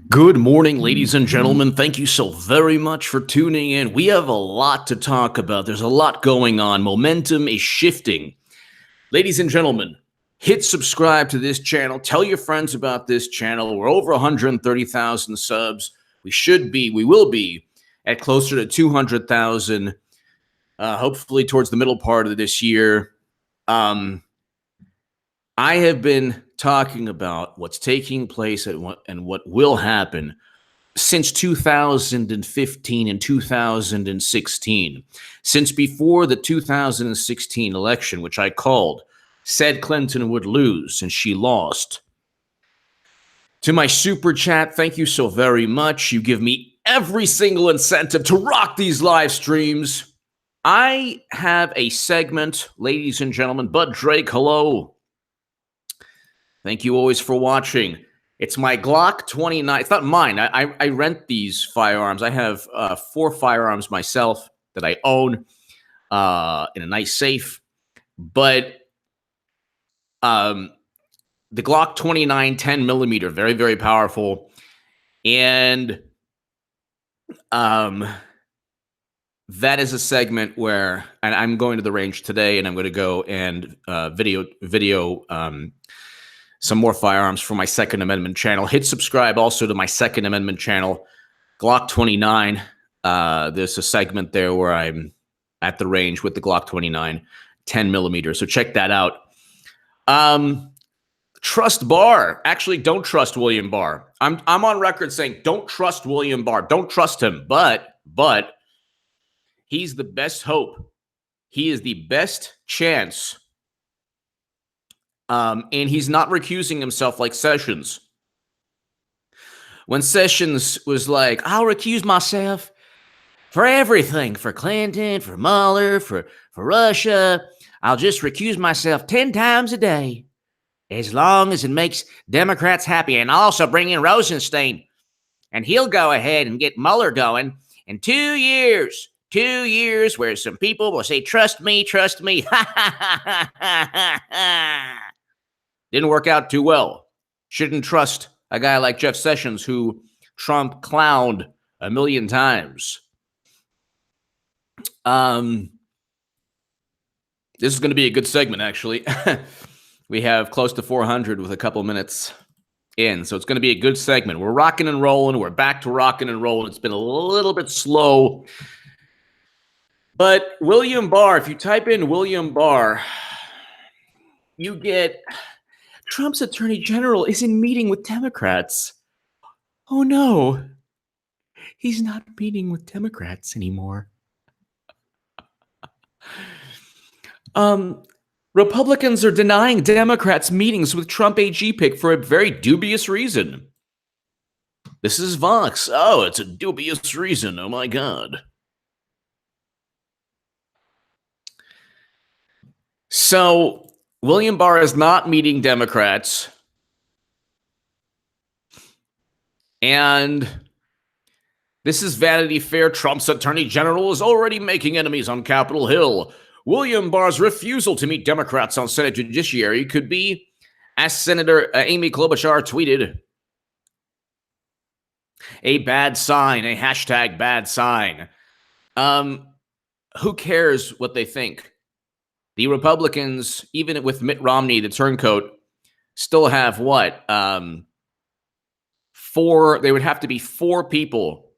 Good morning, ladies and gentlemen. Thank you so very much for tuning in. We have a lot to talk about. There's a lot going on. Momentum is shifting. Ladies and gentlemen, hit subscribe to this channel. Tell your friends about this channel. We're over 130,000 subs. We will be at closer to 200,000, hopefully towards the middle part of this year. I have been talking about what's taking place and what will happen since 2015 and 2016, since before the 2016 election, which I called, said Clinton would lose, and she lost. To my super chat, thank you so very much. You give me every single incentive to rock these live streams. I have a segment, ladies and gentlemen. Bud Drake, hello. Thank you always for watching. It's my Glock 29. It's not mine. I rent these firearms. I have 4 firearms myself that I own in a nice safe. But the Glock 29 10 millimeter, very, very powerful. And that is a segment where, and I'm going to the range today, and I'm going to go and video some more firearms for my Second Amendment channel. Hit subscribe also to my Second Amendment channel, Glock 29. There's a segment there where I'm at the range with the Glock 29 10 millimeter. So check that out. Trust Barr. Actually, don't trust William Barr. I'm on record saying don't trust William Barr. Don't trust him. But he's the best hope. He is the best chance. And he's not recusing himself like Sessions. When Sessions was like, I'll recuse myself for everything, for Clinton, for Mueller, for Russia. I'll just recuse myself 10 times a day, as long as it makes Democrats happy. And I'll also bring in Rosenstein, and he'll go ahead and get Mueller going in 2 years. 2 years where some people will say, trust me, trust me. Didn't work out too well. Shouldn't trust a guy like Jeff Sessions, who Trump clowned a million times. This is going to be a good segment, actually. We have close to 400 with a couple minutes in, so it's going to be a good segment. We're rocking and rolling. We're back to rocking and rolling. It's been a little bit slow. But William Barr, if you type in William Barr, you get Trump's attorney general is in meeting with Democrats. Oh no, he's not meeting with Democrats anymore. Republicans are denying Democrats meetings with Trump AG pick for a very dubious reason. This is Vox. Oh, it's a dubious reason. Oh my God. So William Barr is not meeting Democrats. And this is Vanity Fair. Trump's attorney general is already making enemies on Capitol Hill. William Barr's refusal to meet Democrats on Senate Judiciary could be, as Senator Amy Klobuchar tweeted, a bad sign, a hashtag bad sign. Who cares what they think? The Republicans, even with Mitt Romney, the turncoat, still have what? 4, they would have to be 4 people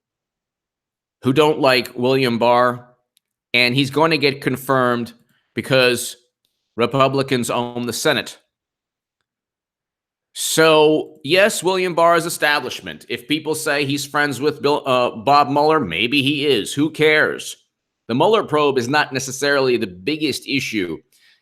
who don't like William Barr, and he's going to get confirmed because Republicans own the Senate. So, yes, William Barr is establishment. If people say he's friends with Bob Mueller, maybe he is. Who cares? The Mueller probe is not necessarily the biggest issue.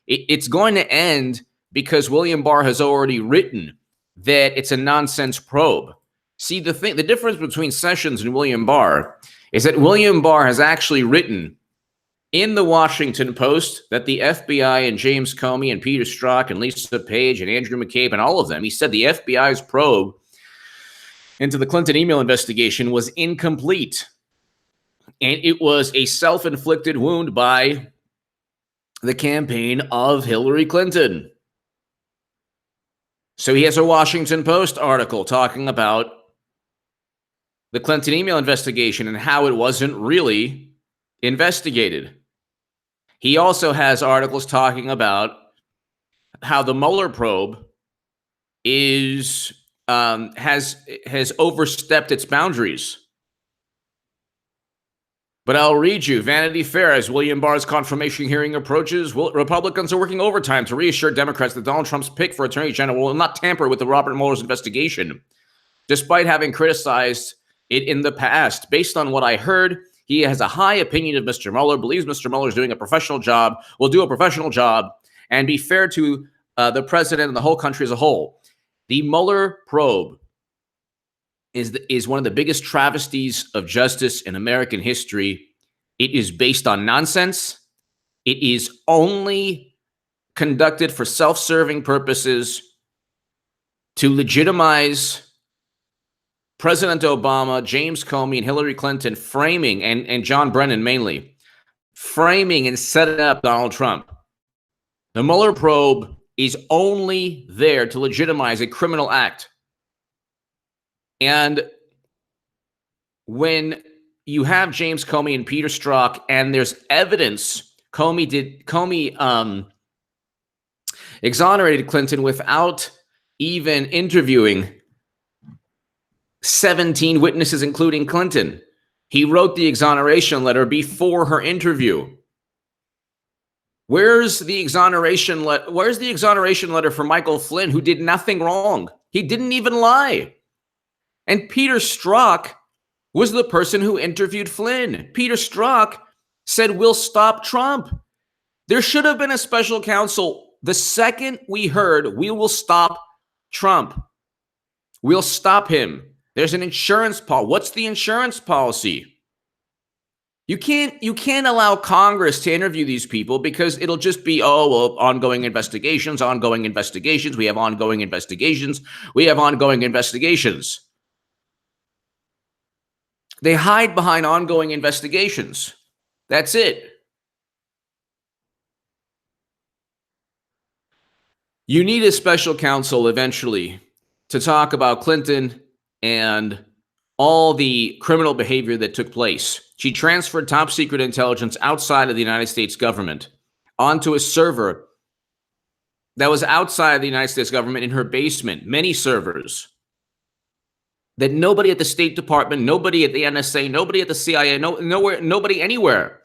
It's going to end because William Barr has already written that it's a nonsense probe. See, the difference between Sessions and William Barr is that William Barr has actually written in the Washington Post that the FBI and James Comey and Peter Strzok and Lisa Page and Andrew McCabe and all of them, he said the FBI's probe into the Clinton email investigation was incomplete. And it was a self-inflicted wound by the campaign of Hillary Clinton. So he has a Washington Post article talking about the Clinton email investigation and how it wasn't really investigated. He also has articles talking about how the Mueller probe has overstepped its boundaries. But I'll read you. Vanity Fair, as William Barr's confirmation hearing approaches, Republicans are working overtime to reassure Democrats that Donald Trump's pick for Attorney General will not tamper with the Robert Mueller's investigation, despite having criticized it in the past. Based on what I heard, he has a high opinion of Mr. Mueller, believes Mr. Mueller is doing a professional job, will do a professional job, and be fair to the president and the whole country as a whole. The Mueller probe is one of the biggest travesties of justice in American history. It is based on nonsense. It is only conducted for self-serving purposes to legitimize President Obama, James Comey, and Hillary Clinton framing, and John Brennan mainly, framing and setting up Donald Trump. The Mueller probe is only there to legitimize a criminal act. And when you have James Comey and Peter Strzok, and there's evidence Comey exonerated Clinton without even interviewing 17 witnesses, including Clinton. He wrote the exoneration letter before her interview. Where's the exoneration letter for Michael Flynn, who did nothing wrong? He didn't even lie. And Peter Strzok was the person who interviewed Flynn. Peter Strzok said, "We'll stop Trump." There should have been a special counsel. The second we heard, "We will stop Trump. We'll stop him." There's an insurance policy. What's the insurance policy? You can't allow Congress to interview these people because it'll just be, ongoing investigations. We have ongoing investigations. They hide behind ongoing investigations. That's it. You need a special counsel eventually to talk about Clinton and all the criminal behavior that took place. She transferred top secret intelligence outside of the United States government onto a server that was outside of the United States government in her basement, many servers that nobody at the State Department, nobody at the NSA, nobody at the CIA, nobody anywhere.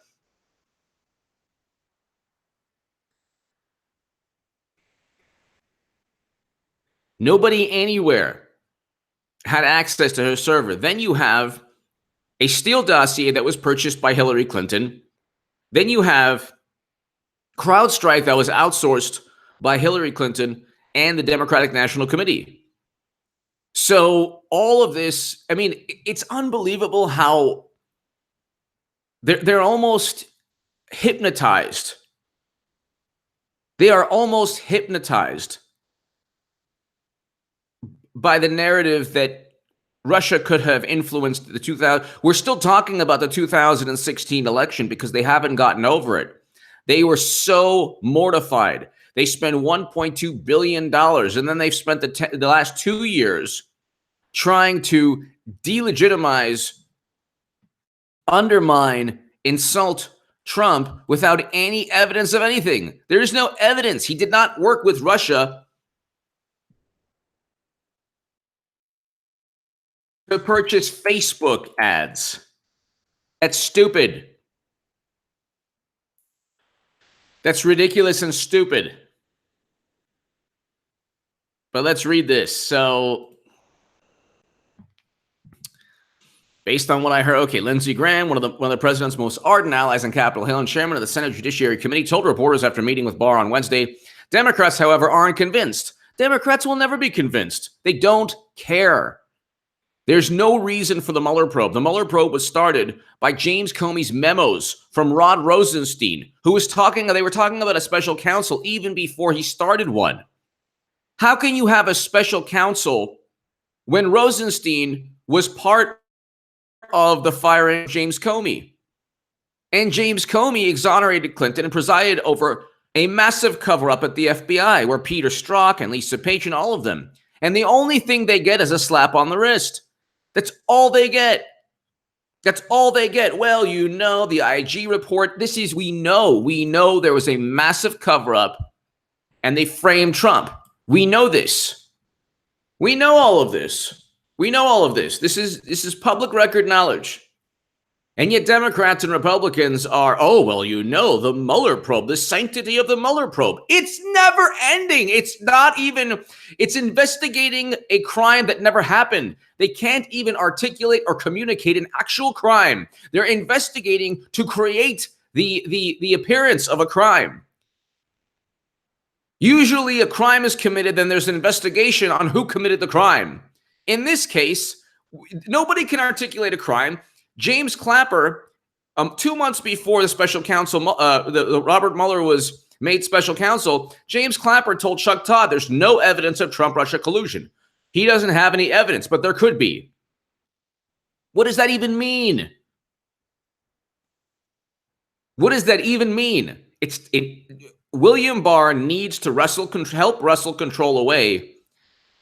Nobody anywhere had access to her server. Then you have a Steele dossier that was purchased by Hillary Clinton. Then you have CrowdStrike that was outsourced by Hillary Clinton and the Democratic National Committee. So all of this, I mean, it's unbelievable how they're almost hypnotized. They are almost hypnotized by the narrative that Russia could have influenced the 2000. We're still talking about the 2016 election because they haven't gotten over it. They were so mortified. They spent $1.2 billion, and then they've spent the last 2 years trying to delegitimize, undermine, insult Trump without any evidence of anything. There is no evidence. He did not work with Russia to purchase Facebook ads. That's stupid. That's ridiculous and stupid. But let's read this. So, based on what I heard, Lindsey Graham, one of the president's most ardent allies on Capitol Hill and chairman of the Senate Judiciary Committee, told reporters after meeting with Barr on Wednesday, Democrats, however, aren't convinced. Democrats will never be convinced. They don't care. There's no reason for the Mueller probe. The Mueller probe was started by James Comey's memos from Rod Rosenstein, they were talking about a special counsel even before he started one. How can you have a special counsel when Rosenstein was part of the firing of James Comey? And James Comey exonerated Clinton and presided over a massive cover-up at the FBI where Peter Strzok and Lisa Page and all of them. And the only thing they get is a slap on the wrist. That's all they get. That's all they get. Well, you know, the IG report, we know there was a massive cover-up and they framed Trump. We know this. We know all of this. We know all of this. This is public record knowledge. And yet Democrats and Republicans are, oh, well, you know, the Mueller probe, the sanctity of the Mueller probe. It's never ending. It's investigating a crime that never happened. They can't even articulate or communicate an actual crime. They're investigating to create the appearance of a crime. Usually a crime is committed, then there's an investigation on who committed the crime. In this case, nobody can articulate a crime. James Clapper, 2 months before the special counsel, the Robert Mueller was made special counsel, James Clapper told Chuck Todd there's no evidence of Trump-Russia collusion. He doesn't have any evidence, but there could be. What does that even mean? What does that even mean? William Barr needs to help wrestle control away.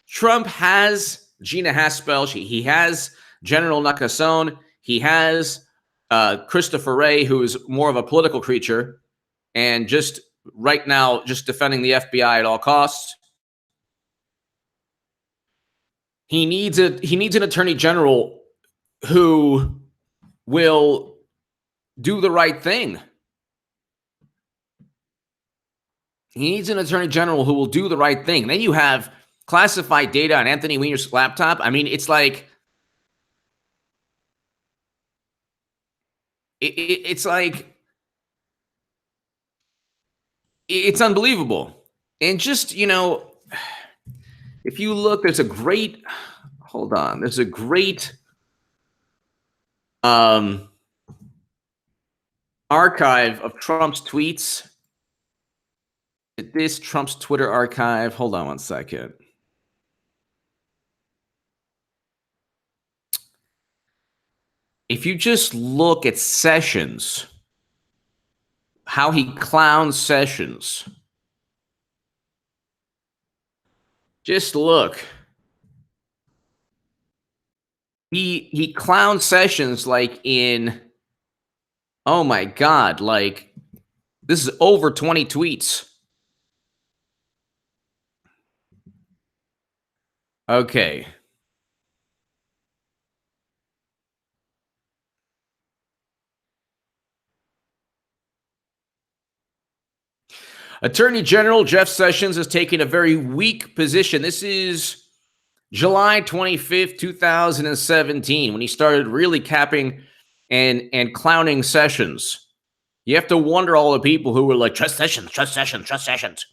Trump has Gina Haspel. He has General Nakasone. He has Christopher Wray, who is more of a political creature, and just right now, just defending the FBI at all costs. He needs an attorney general who will do the right thing. He needs an attorney general who will do the right thing. Then you have classified data on Anthony Weiner's laptop. I mean, it's like, it's unbelievable. And just, you know, if you look, there's a great archive of Trump's tweets. This Trump's Twitter archive. Hold on one second. If you just look at Sessions, how he clowns Sessions. Just look. He clowns Sessions like in, oh my God, like this is over 20 tweets. Okay. Attorney General Jeff Sessions has taken a very weak position. This is July 25th, 2017, when he started really capping and clowning Sessions. You have to wonder all the people who were like, trust Sessions, trust Sessions, trust Sessions.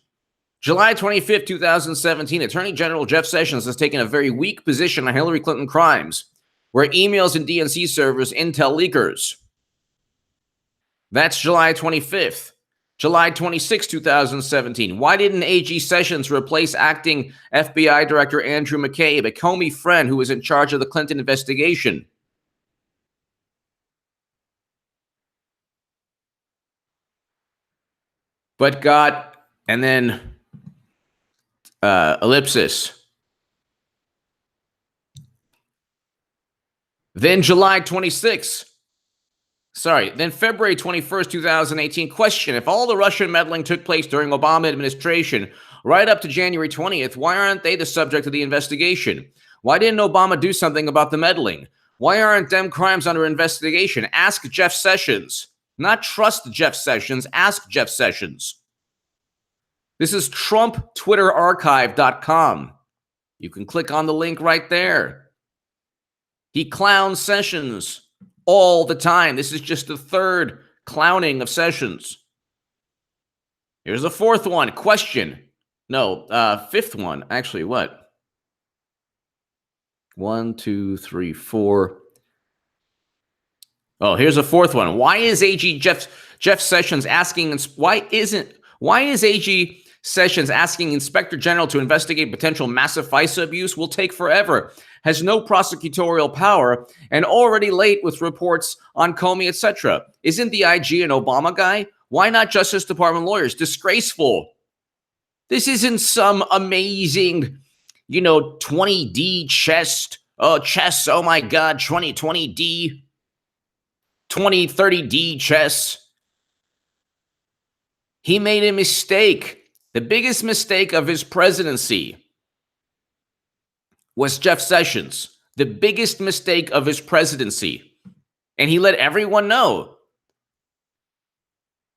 July 25th, 2017, Attorney General Jeff Sessions has taken a very weak position on Hillary Clinton crimes, where emails and DNC servers intel leakers. That's July 25th. July 26, 2017. Why didn't AG Sessions replace acting FBI Director Andrew McCabe, a Comey friend who was in charge of the Clinton investigation? But got, and then ellipsis. Then July 26. Then February 21st, 2018, question, if all the Russian meddling took place during Obama administration right up to January 20th, why aren't they the subject of the investigation? Why didn't Obama do something about the meddling? Why aren't them crimes under investigation? Ask Jeff Sessions. Not trust Jeff Sessions, ask Jeff Sessions. This is TrumpTwitterArchive.com. You can click on the link right there. He clowns Sessions all the time. This is just the third clowning of Sessions. Here's a fourth one. Question. No, fifth one. Actually, what? 1, 2, 3, 4. Oh, here's a fourth one. Why is AG Jeff Sessions asking? Why is AG Sessions asking Inspector General to investigate potential massive FISA abuse? Will take forever. Has no prosecutorial power, and already late with reports on Comey, etc. Isn't the IG an Obama guy? Why not Justice Department lawyers? Disgraceful. This isn't some amazing, 20D chest Oh, chess. Oh my God. 2020D, 2030D chess. He made a mistake. The biggest mistake of his presidency was Jeff Sessions. The biggest mistake of his presidency. And he let everyone know.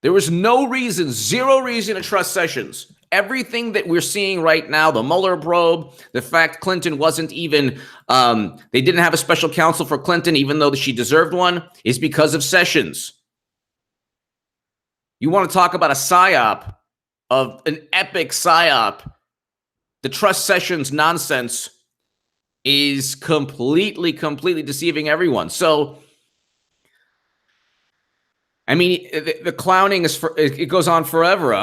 There was no reason, zero reason to trust Sessions. Everything that we're seeing right now, the Mueller probe, the fact Clinton wasn't even, they didn't have a special counsel for Clinton, even though she deserved one, is because of Sessions. You want to talk about a psyop, of an epic psyop. The trust Sessions nonsense is completely deceiving everyone. So, I mean, the clowning it goes on forever.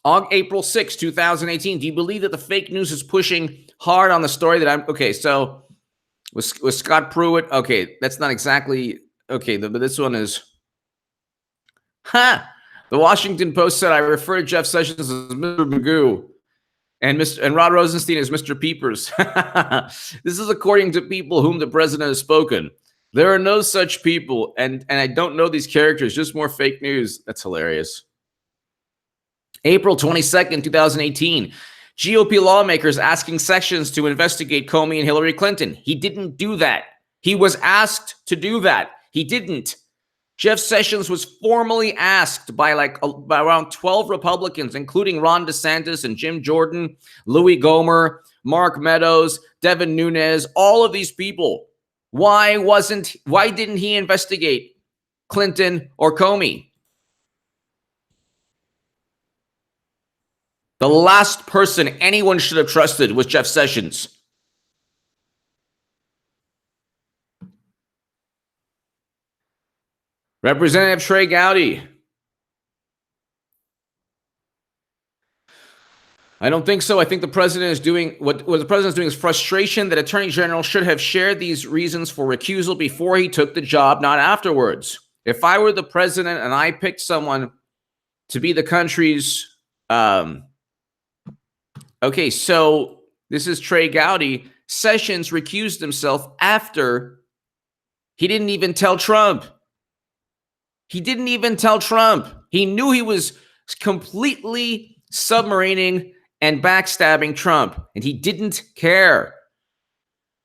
On April 6, 2018, do you believe that the fake news is pushing hard on the story that okay, so with Scott Pruitt, okay, that's not exactly, okay, but this one is, the Washington Post said, I refer to Jeff Sessions as Mr. Magoo and Rod Rosenstein as Mr. Peepers. This is according to people whom the president has spoken. There are no such people, and I don't know these characters, just more fake news. That's hilarious. April 22nd, 2018, GOP lawmakers asking Sessions to investigate Comey and Hillary Clinton. He didn't do that. He was asked to do that. He didn't. Jeff Sessions was formally asked by around 12 Republicans, including Ron DeSantis and Jim Jordan, Louis Gohmert, Mark Meadows, Devin Nunes, all of these people. Why didn't he investigate Clinton or Comey? The last person anyone should have trusted was Jeff Sessions. Representative Trey Gowdy. I don't think so. I think the president is doing what the president is doing is frustration that Attorney General should have shared these reasons for recusal before he took the job, not afterwards. If I were the president and I picked someone to be the country's okay, so this is Trey Gowdy. Sessions recused himself after he didn't even tell Trump. He didn't even tell Trump. He knew he was completely submarining and backstabbing Trump, and he didn't care.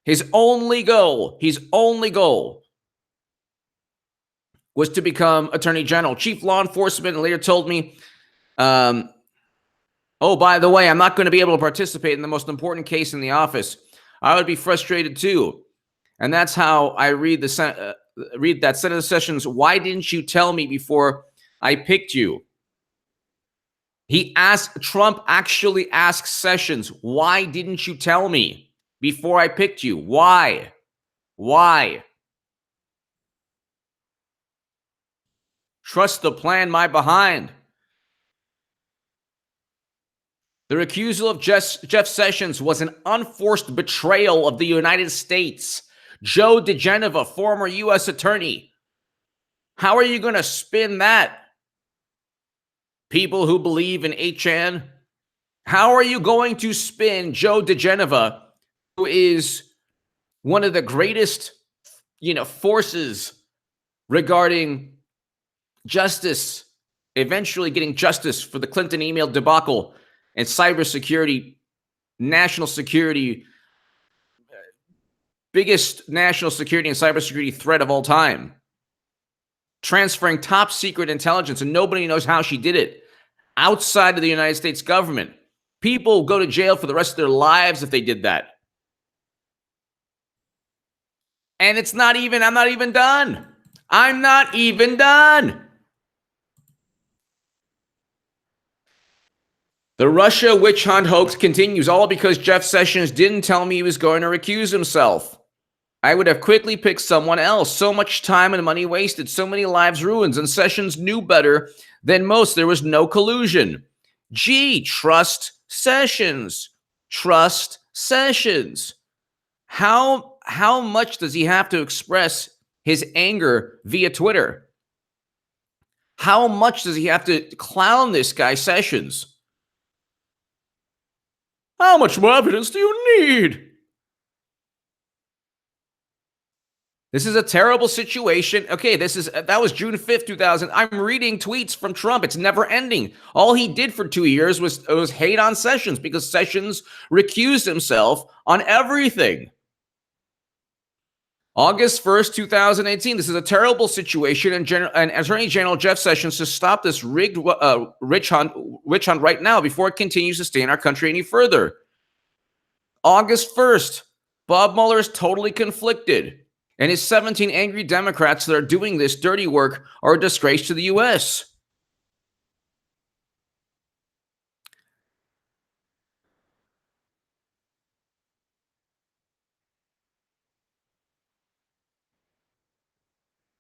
His only goal was to become Attorney General. Chief Law Enforcement later told me, oh, by the way, I'm not going to be able to participate in the most important case in the office. I would be frustrated too. And that's how I read that Senator Sessions, why didn't you tell me before I picked you? Trump actually asked Sessions, why didn't you tell me before I picked you? Why? Trust the plan, my behind. The recusal of Jeff Sessions was an unforced betrayal of the United States. Joe DeGeneva, former U.S. attorney. How are you going to spin that? People who believe in 8chan? How are you going to spin Joe DeGeneva, who is one of the greatest, forces regarding justice, eventually getting justice for the Clinton email debacle and cybersecurity, national security, biggest national security and cybersecurity threat of all time. Transferring top secret intelligence, and nobody knows how she did it, outside of the United States government. People go to jail for the rest of their lives if they did that. And I'm not even done. I'm not even done. The Russia witch hunt hoax continues, all because Jeff Sessions didn't tell me he was going to recuse himself. I would have quickly picked someone else. So much time and money wasted, so many lives ruined, and Sessions knew better than most. There was no collusion. Gee, trust Sessions. Trust Sessions. How much does he have to express his anger via Twitter? How much does he have to clown this guy, Sessions? How much more evidence do you need? This is a terrible situation. Okay, that was June 5th, 2000. I'm reading tweets from Trump. It's never ending. All he did for 2 years was hate on Sessions because Sessions recused himself on everything. August 1st, 2018. This is a terrible situation, and Attorney General Jeff Sessions to stop this rigged witch hunt right now before it continues to stay in our country any further. August 1st, Bob Mueller is totally conflicted, and his 17 angry Democrats that are doing this dirty work are a disgrace to the U.S.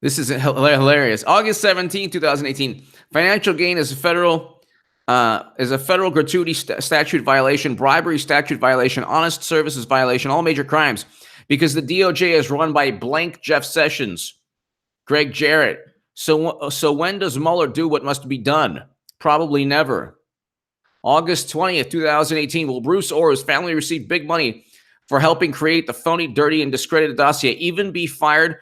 This is hilarious. August 17, 2018. Financial gain is a federal gratuity statute violation, bribery statute violation, honest services violation, all major crimes, because the DOJ is run by blank Jeff Sessions, Greg Jarrett. So when does Mueller do what must be done? Probably never. August 20th, 2018. Will Bruce Orr's family receive big money for helping create the phony, dirty, and discredited dossier, even be fired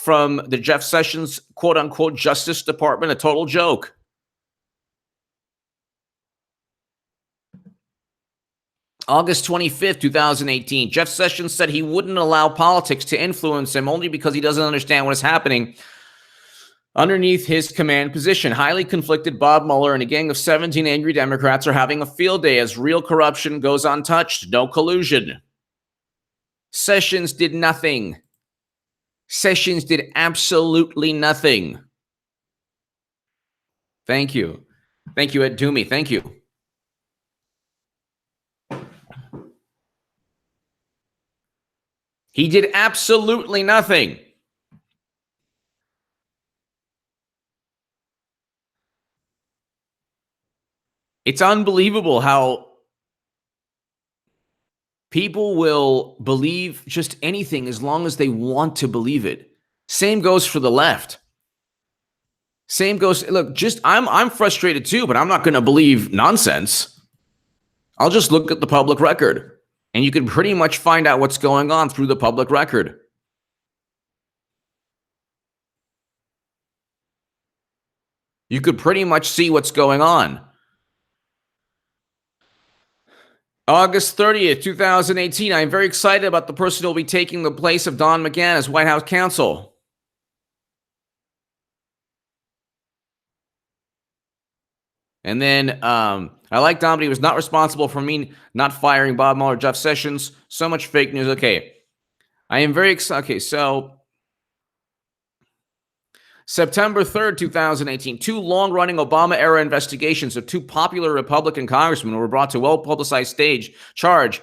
from the Jeff Sessions quote-unquote Justice Department? A total joke. August 25th, 2018. Jeff Sessions said he wouldn't allow politics to influence him only because he doesn't understand what is happening underneath his command position. Highly conflicted Bob Mueller and a gang of 17 angry Democrats are having a field day as real corruption goes untouched. No collusion. Sessions did nothing. Sessions did absolutely nothing. Thank you. Thank you, Ed Toomey. Thank you. He did absolutely nothing. It's unbelievable how people will believe just anything as long as they want to believe it. Same goes for the left. Same goes. Look, I'm frustrated too, but I'm not going to believe nonsense. I'll just look at the public record, and you can pretty much find out what's going on through the public record. You could pretty much see what's going on. August 30th, 2018. I'm very excited about the person who will be taking the place of Don McGahn as White House counsel. And then I like Don, but he was not responsible for me not firing Bob Mueller, Jeff Sessions. So much fake news. Okay. I am very excited. Okay, so September 3rd, 2018, 2 long-running Obama-era investigations of 2 popular Republican congressmen were brought to well-publicized charge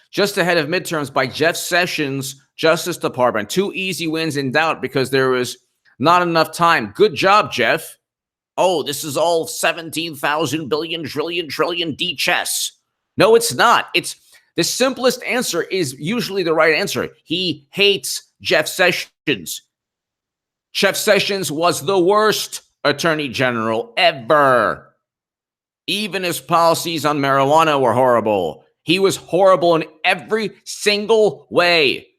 just ahead of midterms by Jeff Sessions' Justice Department. 2 easy wins in doubt because there was not enough time. Good job, Jeff. Oh, this is all 17,000 billion, trillion D chess. No, it's not. It's the simplest answer is usually the right answer. He hates Jeff Sessions. Jeff Sessions was the worst attorney general ever. Even his policies on marijuana were horrible. He was horrible in every single way.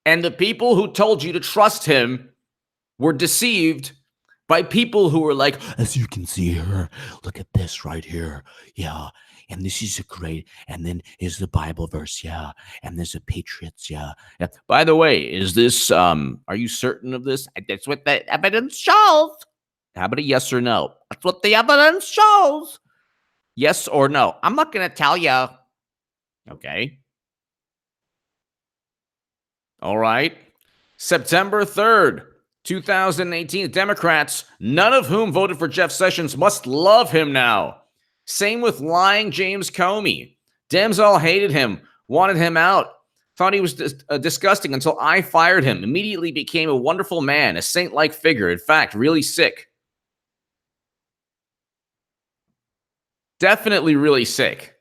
And the people who told you to trust him were deceived by people who were like, as you can see here, look at this right here. Yeah. And this is a great, and then is the Bible verse. Yeah. And there's a Patriots. Yeah. By the way, is this, are you certain of this? That's what the evidence shows. How about a yes or no? That's what the evidence shows. Yes or no? I'm not going to tell you. Okay. All right. September 3rd. 2018, Democrats, none of whom voted for Jeff Sessions, must love him now. Same with lying James Comey. Dems all hated him, wanted him out, thought he was disgusting until I fired him. Immediately became a wonderful man, a saint-like figure. In fact, really sick. Definitely really sick.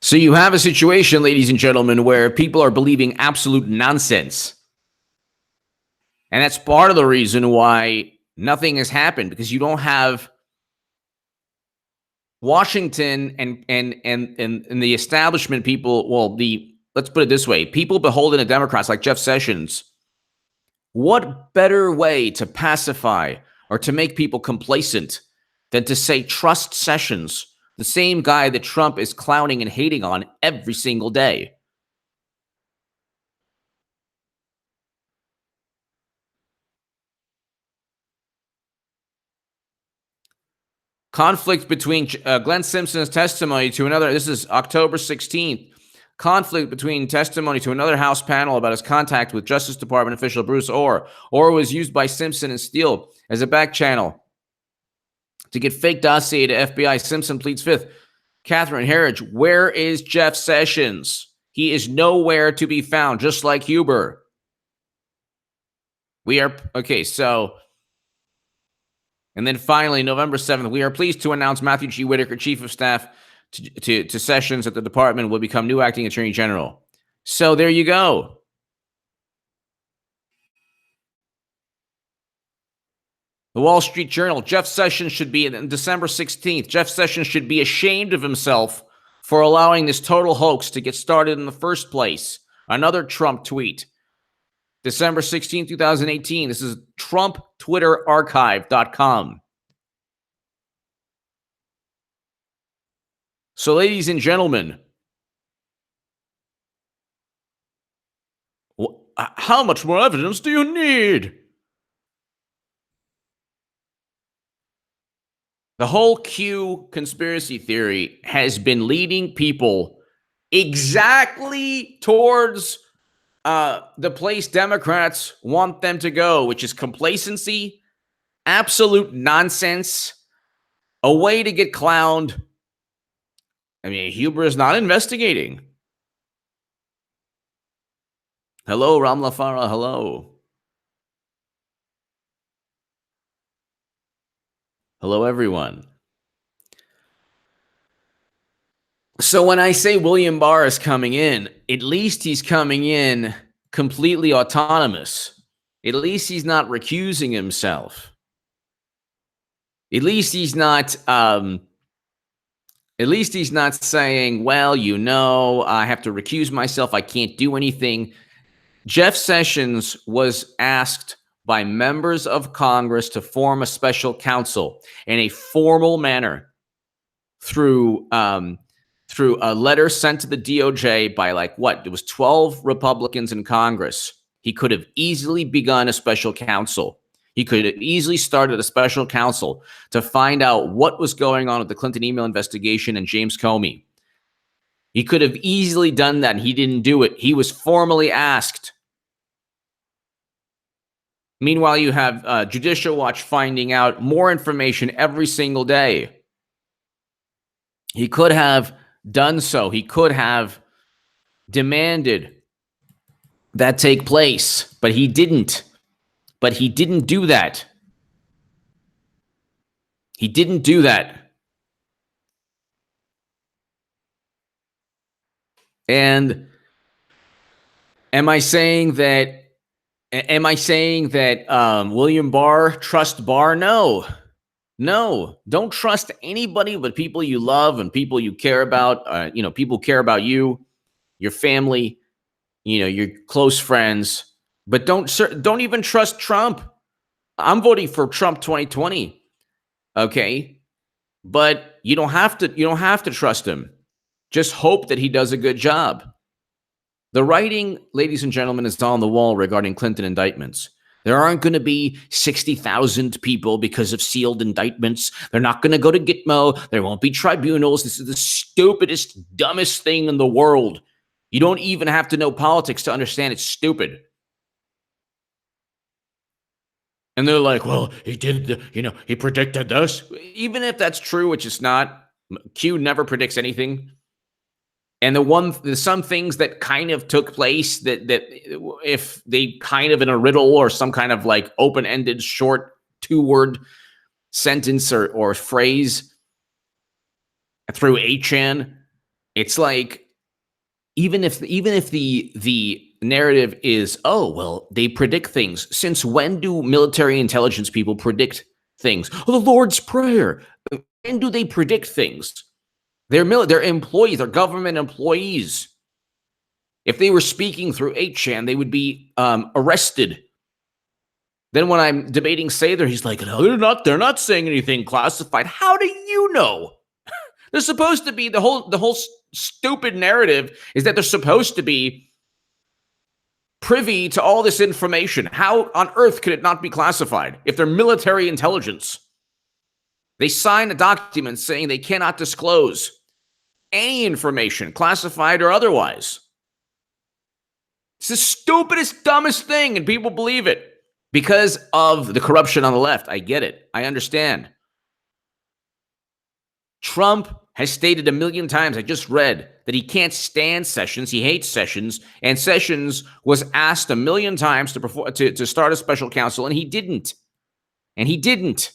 So you have a situation, ladies and gentlemen, where people are believing absolute nonsense. And that's part of the reason why nothing has happened, because you don't have Washington and the establishment people. Well, let's put it this way: people beholden to Democrats like Jeff Sessions. What better way to pacify or to make people complacent than to say trust Sessions, the same guy that Trump is clowning and hating on every single day? Conflict between Glenn Simpson's testimony to another. This is October 16th. Conflict between testimony to another House panel about his contact with Justice Department official Bruce Orr. Orr was used by Simpson and Steele as a back channel to get fake dossier to FBI. Simpson pleads fifth. Catherine Herridge, where is Jeff Sessions? He is nowhere to be found, just like Huber. We are, okay, so, and then finally, November 7th, we are pleased to announce Matthew G. Whitaker, Chief of Staff to Sessions at the department, will become new acting Attorney General. So there you go. The Wall Street Journal, Jeff Sessions should be, on December 16th, Jeff Sessions should be ashamed of himself for allowing this total hoax to get started in the first place. Another Trump tweet. December 16, 2018. This is TrumpTwitterArchive.com. So, ladies and gentlemen, how much more evidence do you need? The whole Q conspiracy theory has been leading people exactly towards the place Democrats want them to go, which is complacency, absolute nonsense, a way to get clowned. I mean, Huber is not investigating. Hello, Ramla Farah. Hello. Hello, everyone. So when I say William Barr is coming in, at least he's coming in completely autonomous. At least he's not recusing himself. At least he's not saying, well, I have to recuse myself. I can't do anything. Jeff Sessions was asked by members of Congress to form a special counsel in a formal manner through a letter sent to the DOJ by it was 12 Republicans in Congress. He could have easily begun a special counsel. He could have easily started a special counsel to find out what was going on with the Clinton email investigation and James Comey. He could have easily done that, and he didn't do it. He was formally asked. Meanwhile, you have Judicial Watch finding out more information every single day. He could have done so. He could have demanded that take place, but he didn't. But he didn't do that. He didn't do that. And am I saying that William Barr, trust Barr? No, don't trust anybody but people you love and people you care about. People care about you, your family, your close friends. But don't even trust Trump. I'm voting for Trump 2020. Okay, but you don't have to trust him. Just hope that he does a good job. The writing, ladies and gentlemen, is on the wall regarding Clinton indictments. There aren't going to be 60,000 people because of sealed indictments. They're not going to go to Gitmo. There won't be tribunals. This is the stupidest, dumbest thing in the world. You don't even have to know politics to understand it's stupid. And they're like, well, he did, he predicted this. Even if that's true, which is not, Q never predicts anything. And there's some things that kind of took place that if they kind of in a riddle or some kind of open-ended short 2-word sentence or phrase through 8chan, it's like even if the narrative is, oh, well, they predict things. Since when do military intelligence people predict things? Oh, the Lord's Prayer. When do they predict things? They're employees, they're government employees. If they were speaking through 8chan, they would be arrested. Then when I'm debating Sather, he's like, no, they're not saying anything classified. How do you know? They're supposed to be, the whole stupid narrative is that they're supposed to be privy to all this information. How on earth could it not be classified if they're military intelligence? They sign a document saying they cannot disclose any information, classified or otherwise. It's the stupidest, dumbest thing, and people believe it because of the corruption on the left. I get it. I understand. Trump has stated a million times, I just read, that he can't stand Sessions. He hates Sessions. And Sessions was asked a million times to start a special counsel, and he didn't. And he didn't.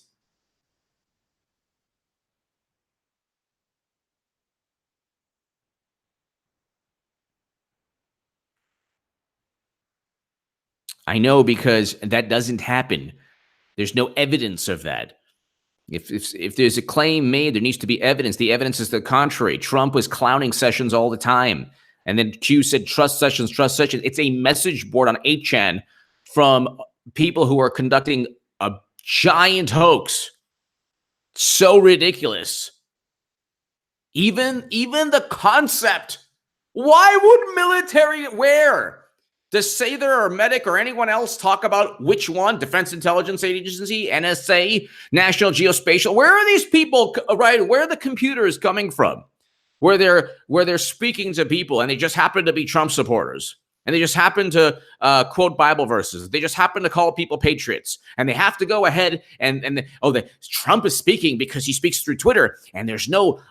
I know, because that doesn't happen. There's no evidence of that. If there's a claim made, there needs to be evidence. The evidence is the contrary. Trump was clowning Sessions all the time. And then Q said, trust Sessions, trust Sessions. It's a message board on 8chan from people who are conducting a giant hoax. So ridiculous. Even the concept. Why would military where? Does Sather or Medic or anyone else talk about which one? Defense Intelligence Agency, NSA, National Geospatial. Where are these people, right? Where are the computers coming from? Where they're speaking to people, and they just happen to be Trump supporters, and they just happen to quote Bible verses. They just happen to call people patriots, and they have to go ahead and Trump is speaking because he speaks through Twitter, and there's no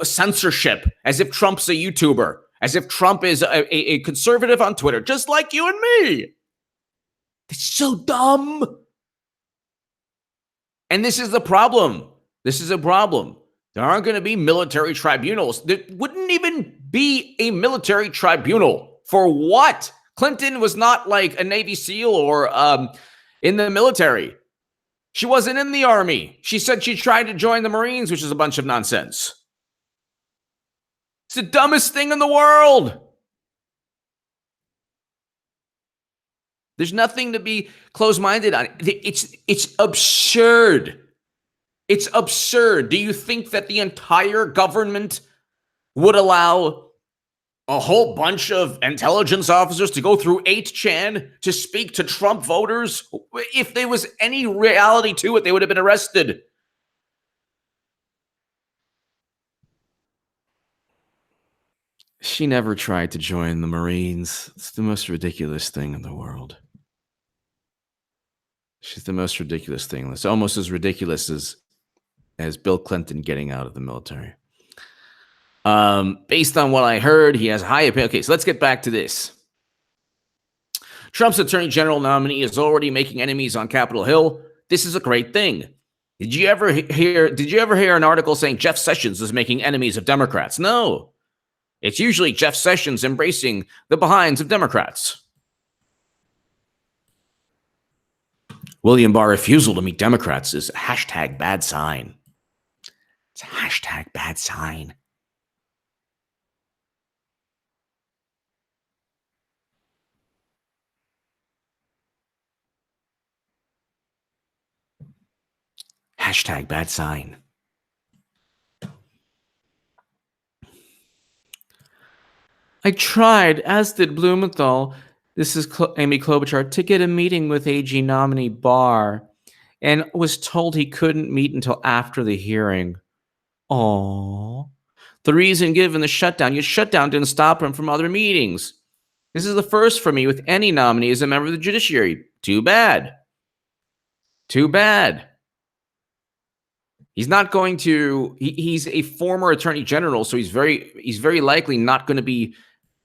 censorship, as if Trump's a YouTuber, as if Trump is a conservative on Twitter, just like you and me. It's so dumb. And this is the problem. This is a problem. There aren't going to be military tribunals. There wouldn't even be a military tribunal. For what? Clinton was not like a Navy SEAL or in the military. She wasn't in the Army. She said she tried to join the Marines, which is a bunch of nonsense. It's the dumbest thing in the world. There's nothing to be closed-minded on. It's absurd. It's absurd. Do you think that the entire government would allow a whole bunch of intelligence officers to go through 8chan to speak to Trump voters? If there was any reality to it, they would have been arrested. She never tried to join the Marines. It's the most ridiculous thing in the world. She's the most ridiculous thing. It's almost as ridiculous as Bill Clinton getting out of the military. Based on what I heard, he has a high opinion. Okay, so let's get back to this. Trump's attorney general nominee is already making enemies on Capitol Hill. This is a great thing. Did you ever hear an article saying Jeff Sessions is making enemies of Democrats? No. It's usually Jeff Sessions embracing the behinds of Democrats. William Barr refusal to meet Democrats is hashtag bad sign. It's a hashtag bad sign. Hashtag bad sign. I tried, as did Blumenthal, this is Amy Klobuchar, to get a meeting with AG nominee Barr, and was told he couldn't meet until after the hearing. Aww. The reason given, the shutdown. Your shutdown didn't stop him from other meetings. This is the first for me with any nominee as a member of the judiciary. Too bad. Too bad. He's not going to. He's a former attorney general, so he's very likely not going to be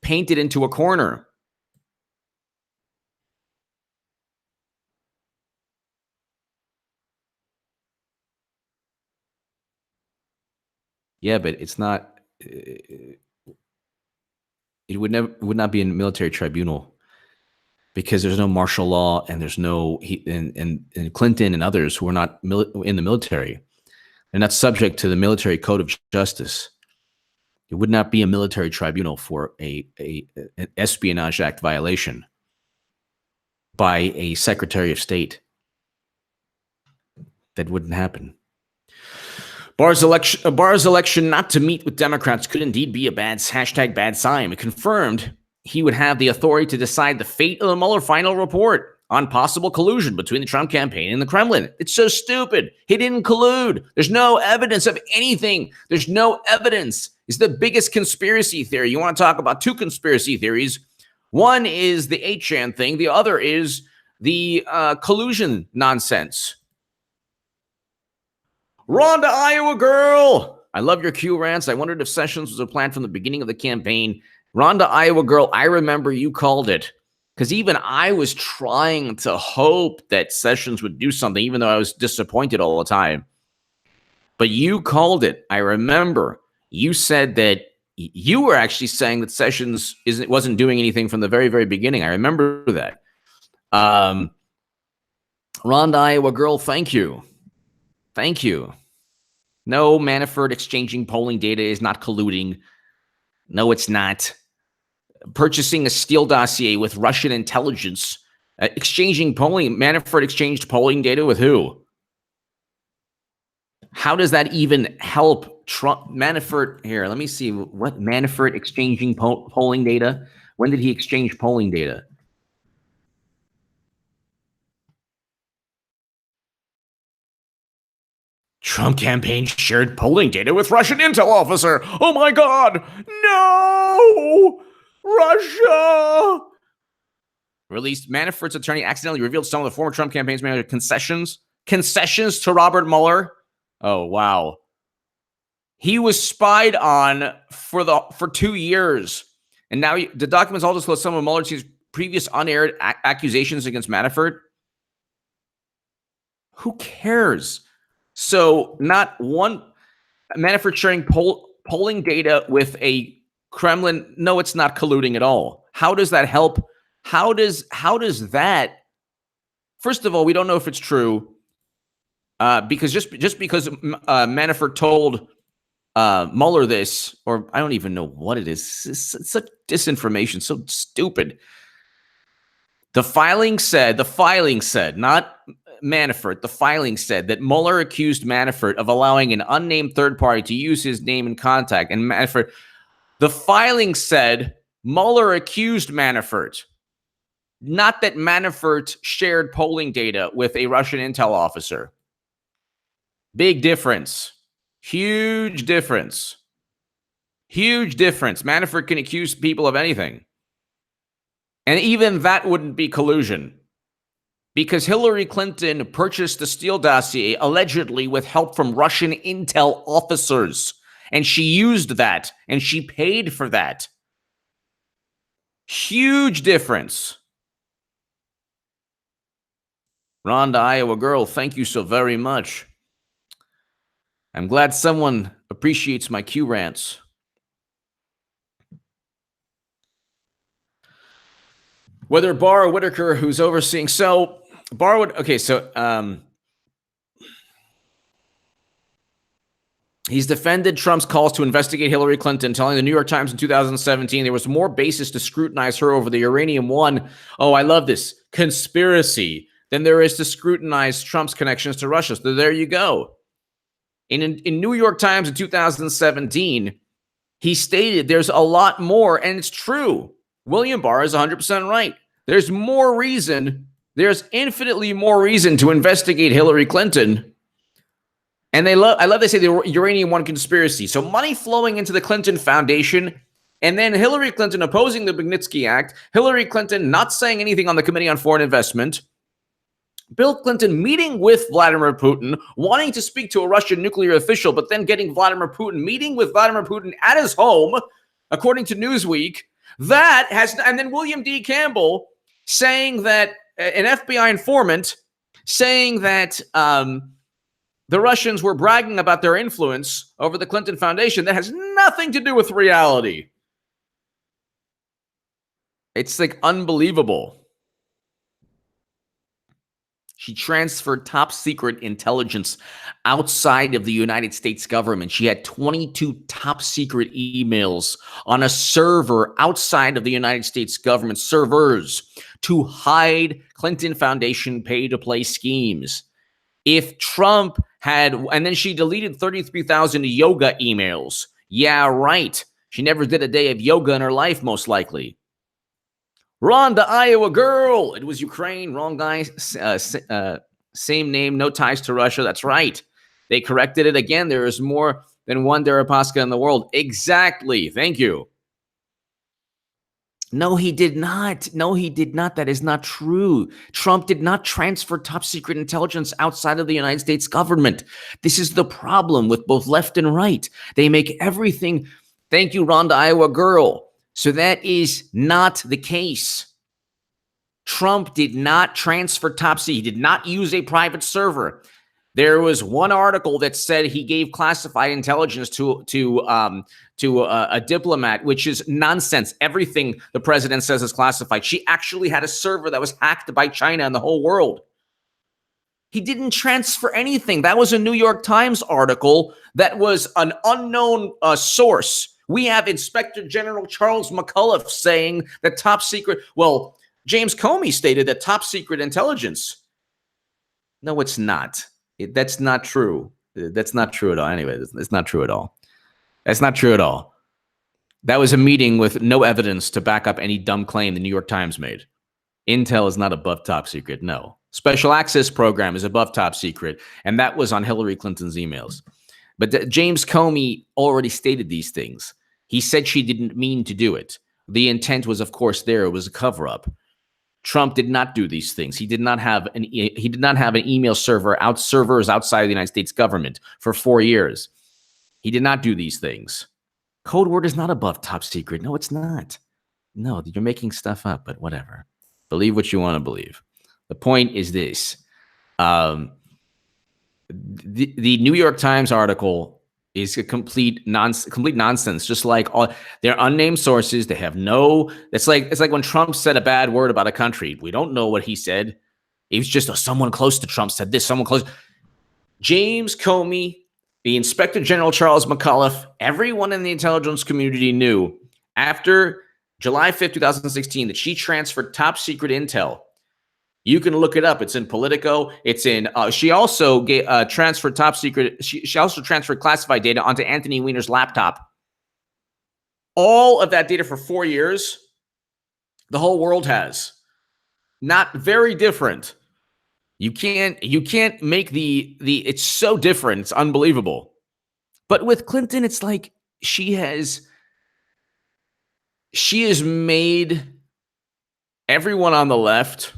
painted into a corner. Yeah, but it's not it would not be a military tribunal, because there's no martial law, and there's no and Clinton and others who are not in the military, they're not subject to the military code of justice. It would not be a military tribunal for an Espionage Act violation by a Secretary of State. That wouldn't happen. Barr's election not to meet with Democrats could indeed be a bad sign. It confirmed he would have the authority to decide the fate of the Mueller final report on possible collusion between the Trump campaign and the Kremlin. It's so stupid. He didn't collude. There's no evidence of anything. There's no evidence. It's the biggest conspiracy theory. You want to talk about two conspiracy theories. One is the 8chan thing. The other is the collusion nonsense. Rhonda, Iowa girl. I love your Q rants. I wondered if Sessions was a plan from the beginning of the campaign. Rhonda, Iowa girl, I remember you called it. Because even I was trying to hope that Sessions would do something, even though I was disappointed all the time. But you called it. I remember you said that you were actually saying that Sessions wasn't doing anything from the very, very beginning. I remember that. Rhonda, Iowa girl, thank you. Thank you. No, Manafort exchanging polling data is not colluding. No, it's not. Purchasing a Steele dossier with Russian intelligence, exchanging polling. Manafort exchanged polling data with who? How does that even help Trump? Manafort, here, let me see what Manafort exchanging polling data. When did he exchange polling data? Trump campaign shared polling data with Russian intel officer. Oh my God. No. Russia. Released. Manafort's attorney accidentally revealed some of the former Trump campaign's manager concessions to Robert Mueller. Oh, wow. He was spied on for 2 years. And now the documents all disclose some of Mueller's previous unaired accusations against Manafort. Who cares? So not one Manafort sharing polling data with a Kremlin. No, it's not colluding at all. How does that help? How does that? First of all, we don't know if it's true because just because Manafort told Mueller this, or I don't even know what it is. It's such disinformation, so stupid. The filing said, not Manafort, the filing said that Mueller accused Manafort of allowing an unnamed third party to use his name and contact. And Manafort, the filing said Mueller accused Manafort, not that Manafort shared polling data with a Russian intel officer. Big difference. Huge difference. Huge difference. Manafort can accuse people of anything. And even that wouldn't be collusion. Because Hillary Clinton purchased the Steele dossier allegedly with help from Russian intel officers. And she used that. And she paid for that. Huge difference. Rhonda, Iowa girl, thank you so very much. I'm glad someone appreciates my Q rants. Whether Barr or Whitaker, who's overseeing. So Barr would, okay, so he's defended Trump's calls to investigate Hillary Clinton, telling the New York Times in 2017 there was more basis to scrutinize her over the Uranium One. Oh, I love this conspiracy than there is to scrutinize Trump's connections to Russia. So there you go. In New York Times in 2017, he stated there's a lot more, and it's true. William Barr is 100% right. There's more reason, there's infinitely more reason to investigate Hillary Clinton. And I love they say the Uranium One conspiracy. So money flowing into the Clinton Foundation, and then Hillary Clinton opposing the Magnitsky Act, Hillary Clinton not saying anything on the Committee on Foreign Investment, Bill Clinton meeting with Vladimir Putin, wanting to speak to a Russian nuclear official, but then getting Vladimir Putin, meeting with Vladimir Putin at his home, according to Newsweek. That has, and then William D. Campbell saying that, an FBI informant saying that the Russians were bragging about their influence over the Clinton Foundation. That has nothing to do with reality. It's like unbelievable. She transferred top secret intelligence outside of the United States government. She had 22 top secret emails on a server outside of the United States government servers to hide Clinton Foundation pay-to-play schemes. If Trump had, and then she deleted 33,000 yoga emails. Yeah, right. She never did a day of yoga in her life, most likely. Rhonda, Iowa girl. It was Ukraine. Wrong guy. Same name. No ties to Russia. That's right. They corrected it again. There is more than one Deripaska in the world. Exactly. Thank you. No, he did not. No, he did not. That is not true. Trump did not transfer top secret intelligence outside of the United States government. This is the problem with both left and right. They make everything. Thank you, Rhonda, Iowa girl. So that is not the case. Trump did not transfer top secret. He did not use a private server. There was one article that said he gave classified intelligence to a diplomat, which is nonsense. Everything the president says is classified. She actually had a server that was hacked by China and the whole world. He didn't transfer anything. That was a New York Times article that was an unknown source. We have Inspector General Charles McAuliffe saying that top secret, well, James Comey stated that top secret intelligence. No, it's not. That's not true. That's not true at all. Anyway, it's not true at all. That's not true at all. That was a meeting with no evidence to back up any dumb claim the New York Times made. Intel is not above top secret. No. Special access program is above top secret. And that was on Hillary Clinton's emails. But James Comey already stated these things. He said she didn't mean to do it. The intent was, of course, there. It was a cover-up. Trump did not do these things. He did not have an email servers outside of the United States government for 4 years. He did not do these things. Code word is not above top secret. No, it's not. No, you're making stuff up, but whatever. Believe what you want to believe. The point is this. The New York Times article is a complete nonsense. Just like all they're unnamed sources. They have no. It's like when Trump said a bad word about a country. We don't know what he said. It was just someone close to Trump said this. Someone close. James Comey, the Inspector General Charles McAuliffe, everyone in the intelligence community knew after July 5th, 2016, that she transferred top secret intel. You can look it up. It's in Politico. It's in. She also transferred top secret. She also transferred classified data onto Anthony Weiner's laptop. All of that data for 4 years. The whole world has. Not very different. You can't make the. It's so different. It's unbelievable. But with Clinton, it's like she has made everyone on the left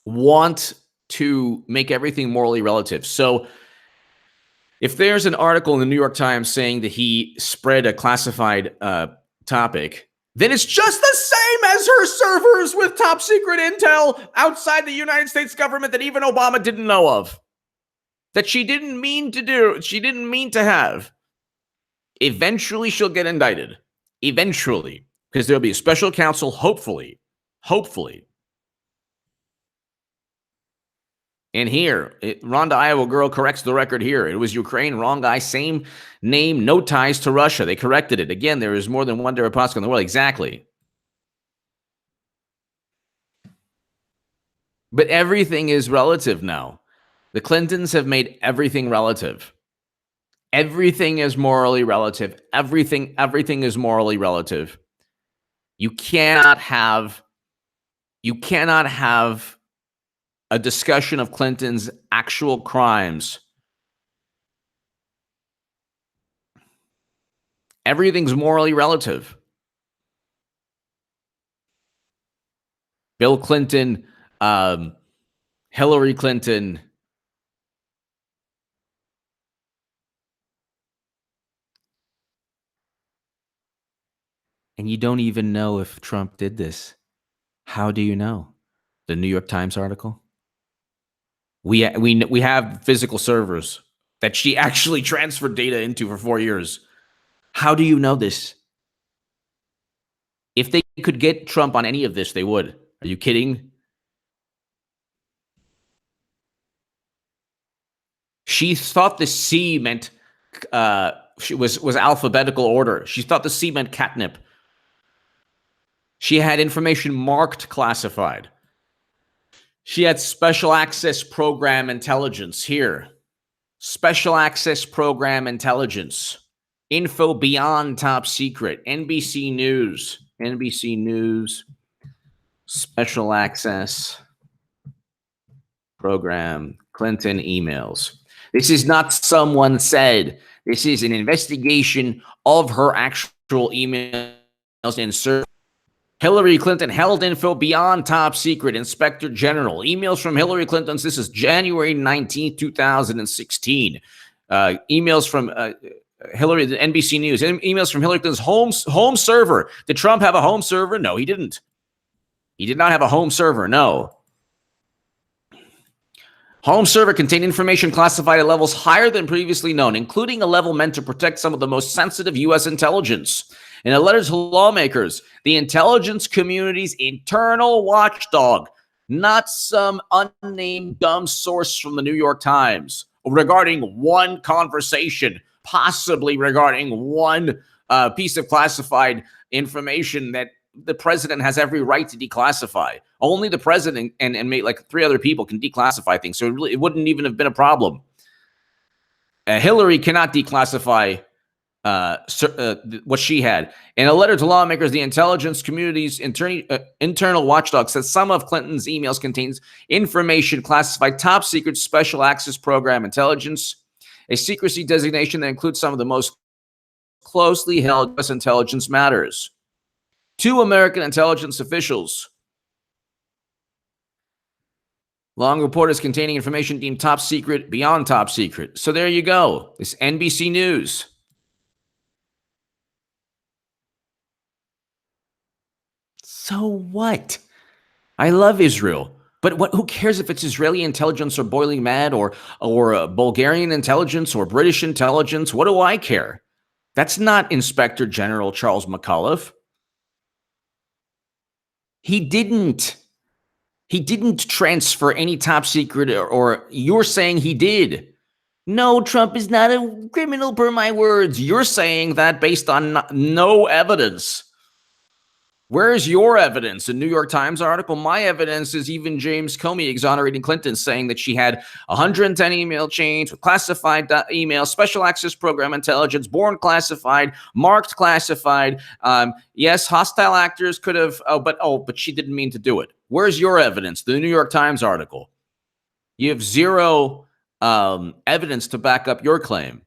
want to make everything morally relative. So if there's an article in the New York Times saying that he spread a classified topic, then it's just the same as her servers with top secret intel outside the United States government that even Obama didn't know of, that she didn't mean to do, she didn't mean to have. Eventually she'll get indicted. Eventually. Because there'll be a special counsel, hopefully. And here, Rhonda, Iowa girl corrects the record here. It was Ukraine, wrong guy, same name, no ties to Russia. They corrected it. Again, there is more than one Deripaska in the world. Exactly. But everything is relative now. The Clintons have made everything relative. Everything is morally relative. Everything is morally relative. You cannot have a discussion of Clinton's actual crimes. Everything's morally relative. Bill Clinton, Hillary Clinton. And you don't even know if Trump did this. How do you know? The New York Times article? We have physical servers that she actually transferred data into for 4 years. How do you know this? If they could get Trump on any of this, they would. Are you kidding? She thought the C meant she was alphabetical order. She thought the C meant catnip. She had information marked classified. She had special access program intelligence here. Special access program intelligence. Info beyond top secret. NBC News. NBC News. Special access program. Clinton emails. This is not someone said. This is an investigation of her actual emails and server. Hillary Clinton held info beyond top secret. Inspector General. Emails from Hillary Clinton's. This is January 19th, 2016. Emails from Hillary, the NBC News. Emails from Hillary Clinton's home server. Did Trump have a home server? No, he didn't. He did not have a home server. No. Home server contained information classified at levels higher than previously known, including a level meant to protect some of the most sensitive U.S. intelligence. In a letter to lawmakers, the intelligence community's internal watchdog, not some unnamed dumb source from the New York Times, regarding one conversation, possibly regarding one piece of classified information that the president has every right to declassify. Only the president and like 3 other people can declassify things. So it wouldn't even have been a problem. Hillary cannot declassify what she had. In a letter to lawmakers, the intelligence community's internal watchdog says some of Clinton's emails contains information classified top secret special access program intelligence, a secrecy designation that includes some of the most closely held U.S. intelligence matters. 2 American intelligence officials. Long reporters containing information deemed top secret, beyond top secret. So there you go. This NBC News. So what? I love Israel. But who cares if it's Israeli intelligence or Boiling Mad or Bulgarian intelligence or British intelligence? What do I care? That's not Inspector General Charles McAuliffe. He didn't transfer any top secret, or you're saying he did. No, Trump is not a criminal per my words. You're saying that based on no evidence. Where's your evidence? A New York Times article? My evidence is even James Comey exonerating Clinton, saying that she had 110 email chains with classified emails, special access program intelligence, born classified, marked classified. Yes, hostile actors could have, but she didn't mean to do it. Where's your evidence? The New York Times article. You have zero evidence to back up your claim.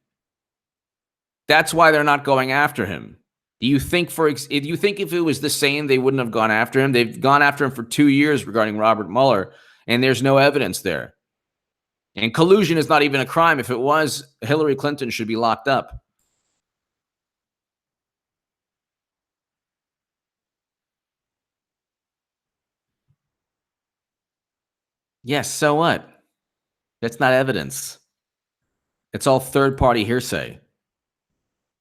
That's why they're not going after him. Do you think if it was the same, they wouldn't have gone after him? They've gone after him for 2 years regarding Robert Mueller, and there's no evidence there. And collusion is not even a crime. If it was, Hillary Clinton should be locked up. Yes, so what? That's not evidence. It's all third-party hearsay.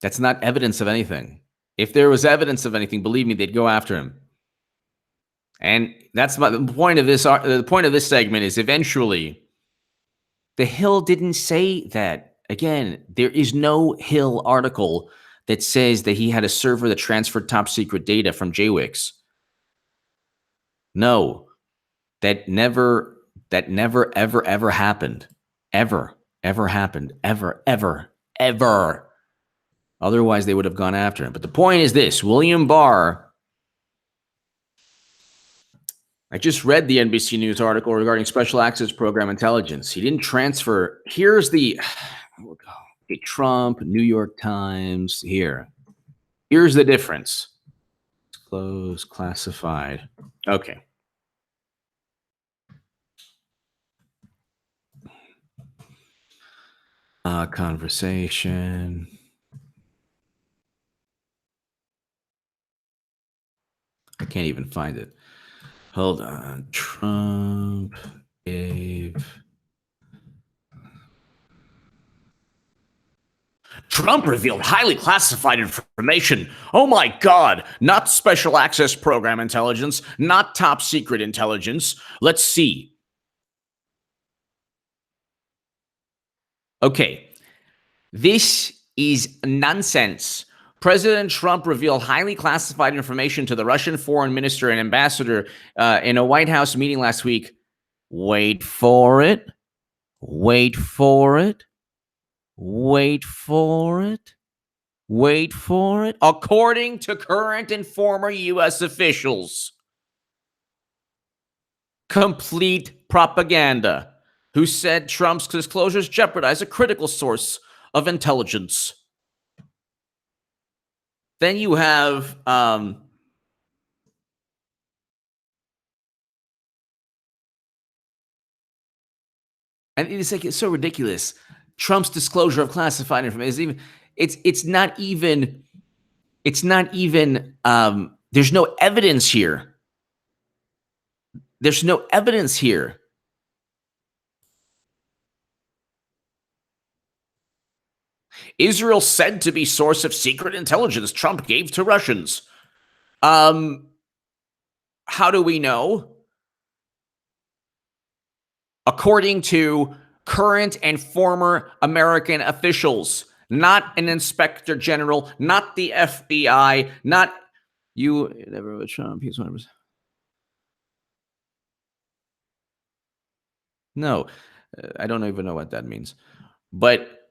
That's not evidence of anything. If there was evidence of anything, believe me, they'd go after him. And that's the point of this. The point of this segment is eventually the Hill didn't say that. Again, there is no Hill article that says that he had a server that transferred top secret data from JWIX. No, that never, ever happened. Ever happened. Ever. Otherwise, they would have gone after him. But the point is this: William Barr. I just read the NBC News article regarding special access program intelligence. He didn't transfer. Here's the Trump, New York Times. Here's the difference. Close, classified. Okay. Conversation. I can't even find it. Hold on. Trump gave Trump revealed highly classified information. Oh my God, not special access program intelligence, not top secret intelligence. Let's see. Okay, this is nonsense. President Trump revealed highly classified information to the Russian foreign minister and ambassador in a White House meeting last week. Wait for it. Wait for it. Wait for it. Wait for it. According to current and former U.S. officials. Complete propaganda. Who said Trump's disclosures jeopardize a critical source of intelligence. Then you have and it's like it's so ridiculous. Trump's disclosure of classified information it's not even there's no evidence here. There's no evidence here. Israel said to be source of secret intelligence Trump gave to Russians. How do we know? According to current and former American officials, not an inspector general, not the FBI, not you. Never Trump. He's 100%. No, I don't even know what that means. But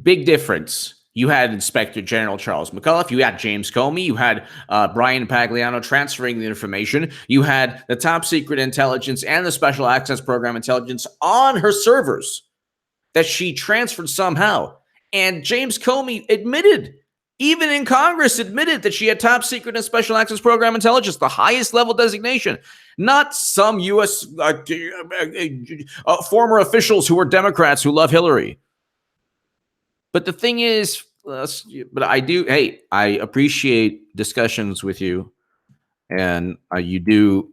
big difference. You had Inspector General Charles McAuliffe. You had James Comey. You had Brian Pagliano transferring the information. You had the top secret intelligence and the special access program intelligence on her servers that she transferred somehow. And James Comey admitted, even in Congress, admitted that she had top secret and special access program intelligence, the highest level designation, not some U.S. Former officials who were Democrats who love Hillary. But the thing is, but I appreciate discussions with you, and you do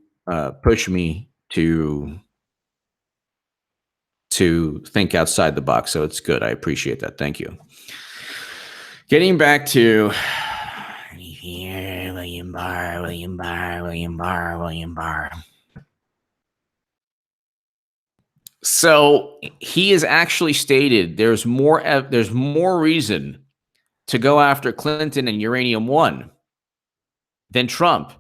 push me to think outside the box. So it's good. I appreciate that. Thank you. Getting back to William Barr. So he has actually stated there's more reason to go after Clinton and Uranium One than Trump.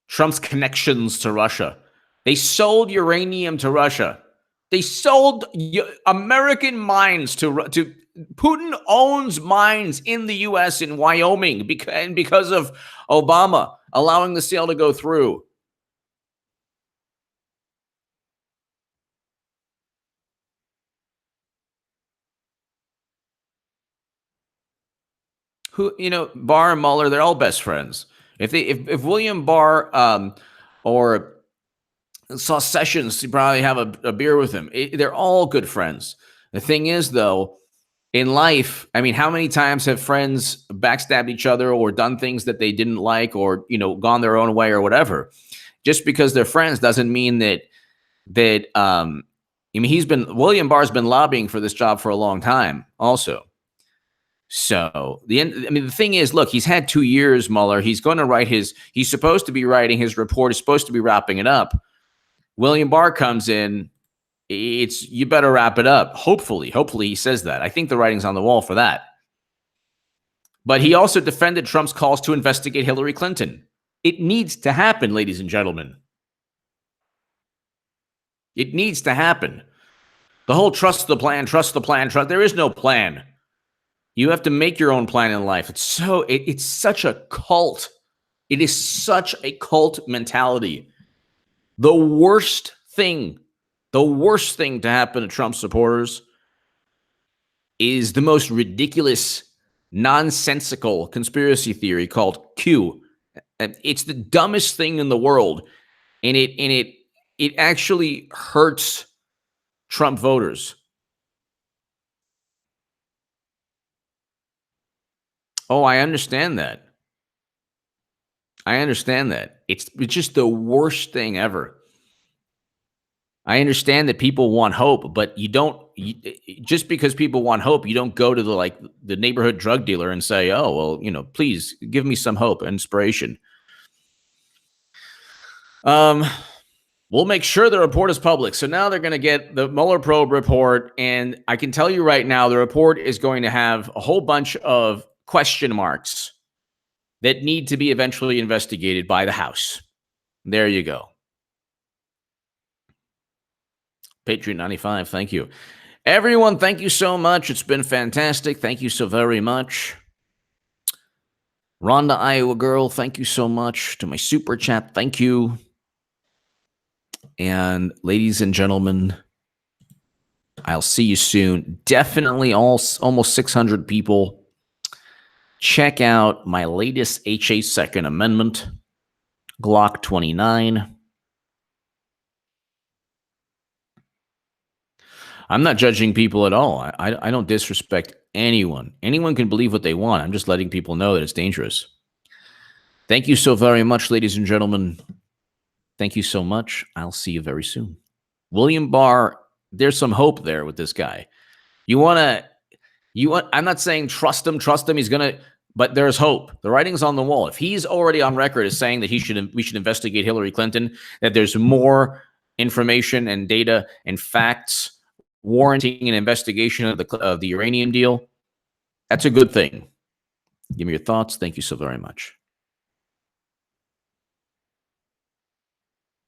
Trump's connections to Russia. They sold uranium to Russia. They sold American mines to Putin owns mines in the U.S. in Wyoming because of Obama allowing the sale to go through. Barr and Mueller, they're all best friends. If William Barr or saw Sessions, you probably have a beer with him. They're all good friends. The thing is, though, in life, I mean, how many times have friends backstabbed each other or done things that they didn't like or, gone their own way or whatever? Just because they're friends doesn't mean that William Barr's been lobbying for this job for a long time also. So the thing is, look, he's had 2 years, Mueller. He's going to he's supposed to be writing his report. He's supposed to be wrapping it up. William Barr comes in. You better wrap it up. Hopefully he says that. I think the writing's on the wall for that. But he also defended Trump's calls to investigate Hillary Clinton. It needs to happen, ladies and gentlemen. It needs to happen. The whole trust the plan, there is no plan. You have to make your own plan in life. It's such a cult. It is such a cult mentality. The worst thing to happen to Trump supporters is the most ridiculous, nonsensical conspiracy theory called Q. It's the dumbest thing in the world, and it actually hurts Trump voters. Oh, I understand that. It's just the worst thing ever. I understand that people want hope, but you don't just because people want hope, you don't go to the neighborhood drug dealer and say, "Oh, well, please give me some hope, inspiration." We'll make sure the report is public. So now they're going to get the Mueller probe report, and I can tell you right now, the report is going to have a whole bunch of question marks that need to be eventually investigated by the House. There you go. Patriot 95, thank you. Everyone, thank you so much. It's been fantastic. Thank you so very much. Rhonda, Iowa girl, thank you so much. To my super chat, thank you. And ladies and gentlemen, I'll see you soon. Definitely almost 600 people. Check out my latest HA Second Amendment, Glock 29. I'm not judging people at all. I don't disrespect anyone. Anyone can believe what they want. I'm just letting people know that it's dangerous. Thank you so very much, ladies and gentlemen. Thank you so much. I'll see you very soon. William Barr, there's some hope there with this guy. I'm not saying trust him, he's going to, but there's hope. The writing's on the wall. If he's already on record as saying that we should investigate Hillary Clinton, that there's more information and data and facts warranting an investigation of the uranium deal, that's a good thing. Give me your thoughts. Thank you so very much.